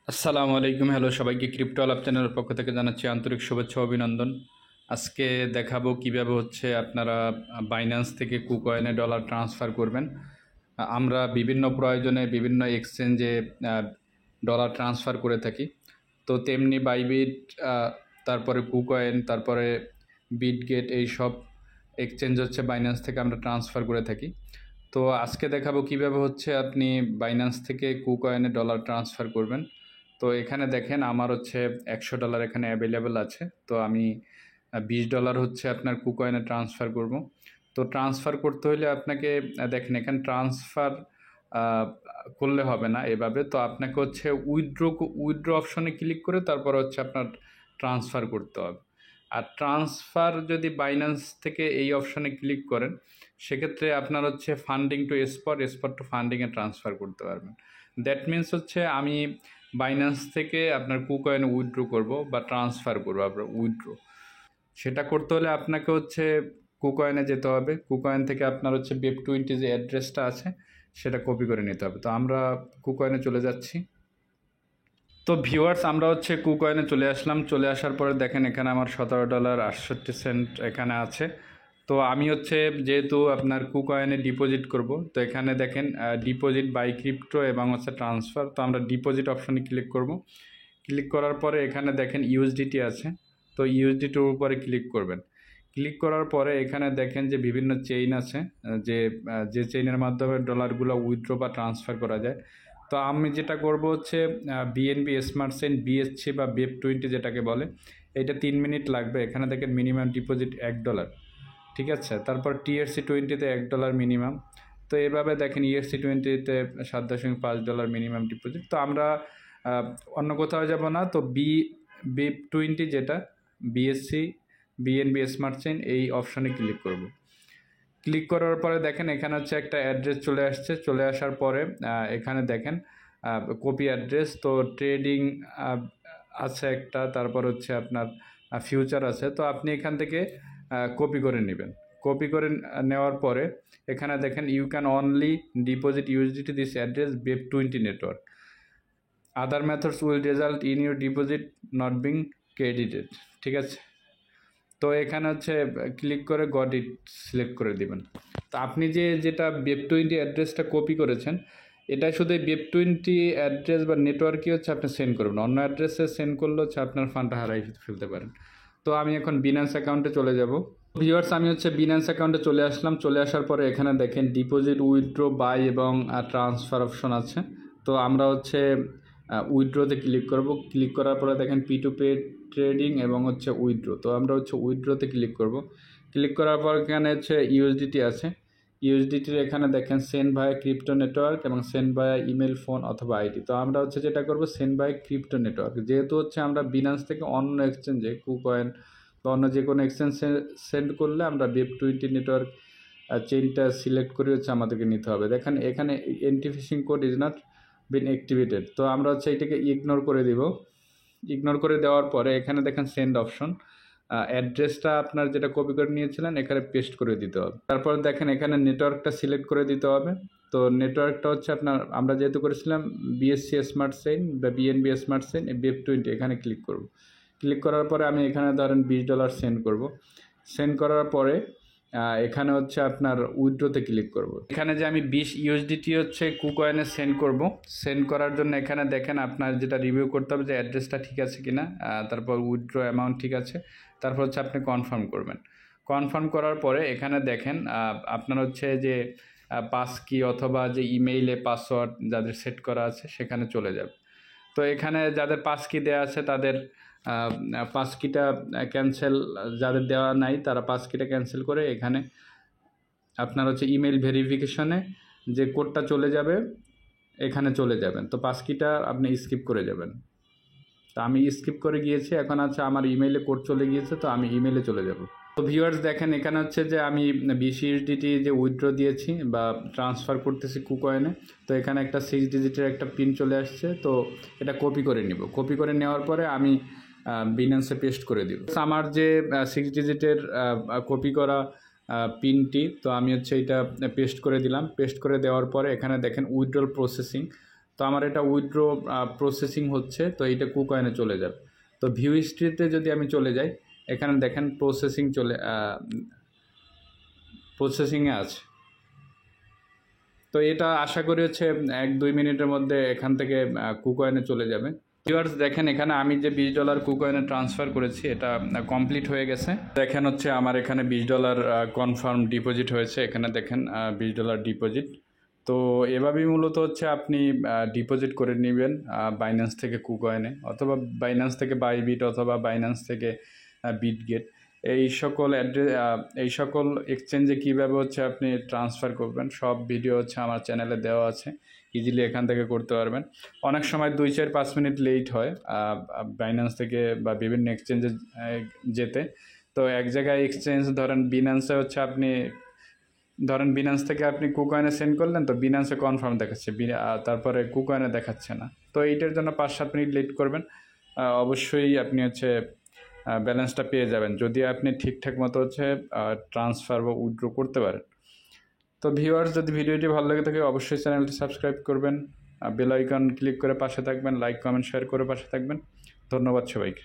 আসসালামু আলাইকুম, হ্যালো সবাইকে। ক্রিপ্টো আলাপ চ্যানেলের পক্ষ থেকে জানাচ্ছি আন্তরিক শুভেচ্ছা ও অভিনন্দন। আজকে দেখাবো কিভাবে হচ্ছে আপনারা বাইন্যান্স থেকে কুকয়েনে ডলার ট্রান্সফার করবেন। আমরা বিভিন্ন প্রয়োজনে বিভিন্ন এক্সচেঞ্জে ডলার ট্রান্সফার করে থাকি। তো তেমনি বাইবিট, তারপরে কুকয়েন, তারপরে বিটগেট, এই সব এক্সচেঞ্জ হচ্ছে বাইন্যান্স থেকে আমরা ট্রান্সফার করে থাকি। তো আজকে দেখাবো কিভাবে হচ্ছে আপনি বাইন্যান্স থেকে কুকয়েনে ডলার ট্রান্সফার করবেন। তো এখানে দেখেন আমার হচ্ছে $100 এখানে অ্যাভেলেবেল আছে। তো আমি $20 হচ্ছে আপনার কুকয়েনে ট্রান্সফার করব। তো ট্রান্সফার করতে হলে আপনাকে দেখেন এখানে ট্রান্সফার করলে হবে না এভাবে। তো আপনাকে হচ্ছে উইথড্র অপশনে ক্লিক করে তারপর হচ্ছে আপনার ট্রান্সফার করতে হবে। আর ট্রান্সফার যদি বাইন্যান্স থেকে এই অপশনে ক্লিক করেন, সেক্ষেত্রে আপনার হচ্ছে ফান্ডিং টু স্পট টু ফান্ডিংয়ে ট্রান্সফার করতে পারবেন। দ্যাট মিনস হচ্ছে আমি বাইন্যান্স থেকে আপনার কুকয়েনে উইথড্র করব বা ট্রান্সফার করবো আপনার উইথড্র। সেটা করতে হলে আপনাকে হচ্ছে কুকয়েনে যেতে হবে। কুকয়েন থেকে আপনার হচ্ছে BEP20 যে অ্যাড্রেসটা আছে সেটা কপি করে নিতে হবে। তো আমরা কুকয়েনে চলে যাচ্ছি। তো ভিউয়ার্স, আমরা হচ্ছে কুকয়েনে চলে আসলাম। চলে আসার পরে দেখেন এখানে আমার $17.68 এখানে আছে। তো আমি হচ্ছে যেহেতু আপনার কুকয়েনে ডিপোজিট করব, তো এখানে দেখেন ডিপোজিট বাই ক্রিপ্টো এবং হচ্ছে ট্রান্সফার। তো আমরা ডিপোজিট অপশনে ক্লিক করব। ক্লিক করার পরে এখানে দেখেন ইউএসডিটি আছে। তো ইউএসডিটির উপরে ক্লিক করবেন। ক্লিক করার পরে এখানে দেখেন যে বিভিন্ন চেইন আছে, যে চেইনের মাধ্যমে ডলারগুলো উইথড্র বা ট্রান্সফার করা যায়। তো আমি যেটা করব হচ্ছে বিএনবি স্মার্ট চেইন বিএসসি বা BEP20 যেটাকে বলে, এটা 3 মিনিট লাগবে। এখানে দেখেন মিনিমাম ডিপোজিট $1, ঠিক আছে। তারপর TRC20-তে $1 মিনিমাম। তো এভাবে দেখেন ERC20-তে $7.5 মিনিমাম ডিপোজিট। তো আমরা অন্য কোথাও যাব না। তো BEP20 যেটা বিএসসি বিএনবি স্মার্ট চেইন, এই অপশনে ক্লিক করব। ক্লিক করার পরে দেখেন এখানে হচ্ছে একটা অ্যাড্রেস চলে আসছে। চলে আসার পরে এখানে দেখেন কপি অ্যাড্রেস। তো ট্রেডিং আছে একটা, তারপর হচ্ছে আপনার ফিউচার আছে। তো আপনি এখান থেকে কপি করে নেবেন। কপি করে নেওয়ার পরে এখানে দেখেন you can only deposit USDT this address BEP20 network, other methods will result in your deposit not being credited, ঠিক আছে। তো এখানে হচ্ছে ক্লিক করে গট ইট সিলেক্ট করে দিবেন। তো আপনি যেটা BEP20 অ্যাড্রেসটা কপি করেছেন, এটা শুধু BEP20 অ্যাড্রেস বা নেটওয়ার্কই হচ্ছে আপনি সেন্ড করবেন। অন্য অ্যাড্রেসে সেন্ড করলে হচ্ছে আপনার ফান্ডটা হারাই ফেলতে পারেন। তো আমি এখন বিনান্স অ্যাকাউন্টে চলে যাব। ভিউয়ার্স, আমি হচ্ছে বিনান্স অ্যাকাউন্টে চলে আসলাম। চলে আসার পরে এখানে দেখেন ডিপোজিট, উইথড্র, বাই এবং ট্রান্সফার অপশন আছে। তো আমরা হচ্ছে উইথড্রোতে ক্লিক করব। ক্লিক করার পরে দেখেন P2P ট্রেডিং এবং হচ্ছে উইথড্র। তো আমরা হচ্ছে উইথড্রোতে ক্লিক করব। ক্লিক করার পর এখানে হচ্ছে ইউএসডিটি আছে। ইউএসডিটির এখানে দেখেন সেন্ড ভায়া ক্রিপ্টো নেটওয়ার্ক এবং সেন্ড ভায়া ইমেল, ফোন অথবা আইডি। তো আমরা হচ্ছে যেটা করব সেন্ড ভায়া ক্রিপ্টো নেটওয়ার্ক। যেহেতু হচ্ছে আমরা বিনান্স থেকে অন্য এক্সচেঞ্জে কুকয়েন বা অন্য যে কোনো এক্সচেঞ্জ সেন্ড করলে আমরা BEP20 নেটওয়ার্ক চেইনটা সিলেক্ট করে হচ্ছে আমাদেরকে নিতে হবে। দেখেন এখানে antiphishing code is not been activated. তো আমরা হচ্ছে এটাকে ইগনোর করে দিব। ইগনোর করে দেওয়ার পরে এখানে দেখেন সেন্ড অপশন, অ্যাড্রেসটা আপনার যেটা কপি করে নিয়েছিলেন এখানে পেস্ট করে দিতে হবে। তারপর দেখেন এখানে নেটওয়ার্কটা সিলেক্ট করে দিতে হবে। তো নেটওয়ার্কটা হচ্ছে আপনার, আমরা যেহেতু করেছিলাম বিএসসি স্মার্ট চেইন বা বিএনবি স্মার্ট চেইন, BEP20, এখানে ক্লিক করব। ক্লিক করার পরে আমি এখানে ধরেন $20 সেন্ড করব। সেন্ড করার পরে এখানে হচ্ছে আপনার উইথড্রোতে ক্লিক করব। এখানে যে আমি 20 ইউএসডিটি হচ্ছে কুকয়েনে সেন্ড করব। সেন্ড করার জন্য এখানে দেখেন আপনার যেটা রিভিউ করতে হবে যে অ্যাড্রেসটা ঠিক আছে কিনা, তারপর উইথড্র অ্যামাউন্ট ঠিক আছে, তারপর হচ্ছে আপনি কনফার্ম করবেন। কনফার্ম করার পরে এখানে দেখেন আপনার হচ্ছে যে পাস কি অথবা যে ইমেইলে পাসওয়ার্ড যাদের সেট করা আছে সেখানে চলে যাবে। তো এখানে যাদের পাস কি দেওয়া আছে তাদের পাস কিটা ক্যান্সেল, যাদের দেওয়া নাই তারা পাস কিটা ক্যান্সেল করে এখানে আপনার হচ্ছে ইমেল ভেরিফিকেশনে যে কোডটা চলে যাবে এখানে চলে যাবেন। তো পাস কিটা আপনি স্কিপ করে যাবেন। তো আমি স্কিপ করে গিয়েছি, এখন আছে আমার ইমেইলে কোড চলে গিয়েছে, তো আমি ইমেইলে চলে যাব। তো ভিউয়ার্স দেখেন এখানে হচ্ছে যে আমি 20 ইউএসডিটি যে উইথড্র দিয়েছি বা ট্রান্সফার করতেছি কুকয়েনে, তো এখানে একটা 6 ডিজিটের একটা পিন চলে আসছে। তো এটা কপি করে নিব। কপি করে নেওয়ার পরে আমি বিনান্সে পেস্ট করে দিব। আমার যে 6 ডিজিটের কপি করা পিনটি, তো আমি হচ্ছে এটা পেস্ট করে দিলাম। পেস্ট করে দেওয়ার পরে এখানে দেখেন উইথড্রল প্রসেসিং। তো আমার এটা উইথড্র প্রসেসিং হচ্ছে, তো এইটা কুকয়েনে চলে যাবে। তো ভিউ হিস্ট্রিতে যদি আমি চলে যাই, এখানে দেখেন প্রসেসিংয়ে আছে। তো এটা আশা করি হচ্ছে 1-2 মিনিটের মধ্যে এখান থেকে কুকয়েনে চলে যাবে। ভিউয়ার্স দেখেন এখানে আমি যে $20 কুকয়েনে ট্রান্সফার করেছি এটা কমপ্লিট হয়ে গেছে। দেখেন হচ্ছে আমার এখানে $20 কনফার্ম ডিপোজিট হয়েছে। এখানে দেখেন $20 ডিপোজিট। তো এভাবেই মূলত হচ্ছে আপনি ডিপোজিট করে নেবেন বাইন্যান্স থেকে কুকয়েনে, অথবা বাইন্যান্স থেকে বাইবিট, অথবা বাইন্যান্স থেকে বিটগেট। এই সকল এক্সচেঞ্জে কীভাবে হচ্ছে আপনি ট্রান্সফার করবেন সব ভিডিও হচ্ছে আমার চ্যানেলে দেওয়া আছে, ইজিলি এখান থেকে করতে পারবেন। অনেক সময় 2-4-5 মিনিট লেট হয় বাইন্যান্স থেকে বা বিভিন্ন এক্সচেঞ্জে যেতে। তো এক জায়গায় এক্সচেঞ্জ ধরেন বিনান্সে হচ্ছে ধরেন বিনান্স থেকে আপনি কুকয়েনে সেন্ড করলেন, তো বিনান্সে কনফার্ম দেখাচ্ছে, তারপরে কুকয়েনে দেখাচ্ছে না। তো এইটার জন্য 5-7 মিনিট লেট করবেন, অবশ্যই আপনি হচ্ছে ব্যালেন্সটা পেয়ে যাবেন, যদি আপনি ঠিকঠাক মতো হচ্ছে ট্রান্সফার বা উইথড্র করতে পারেন। তো ভিউয়ার্স, যদি ভিডিওটি ভালো লাগে থাকে অবশ্যই চ্যানেলটি সাবস্ক্রাইব করবেন, বেল আইকন ক্লিক করে পাশে থাকবেন, লাইক কমেন্ট শেয়ার করে পাশে থাকবেন। ধন্যবাদ সবাইকে।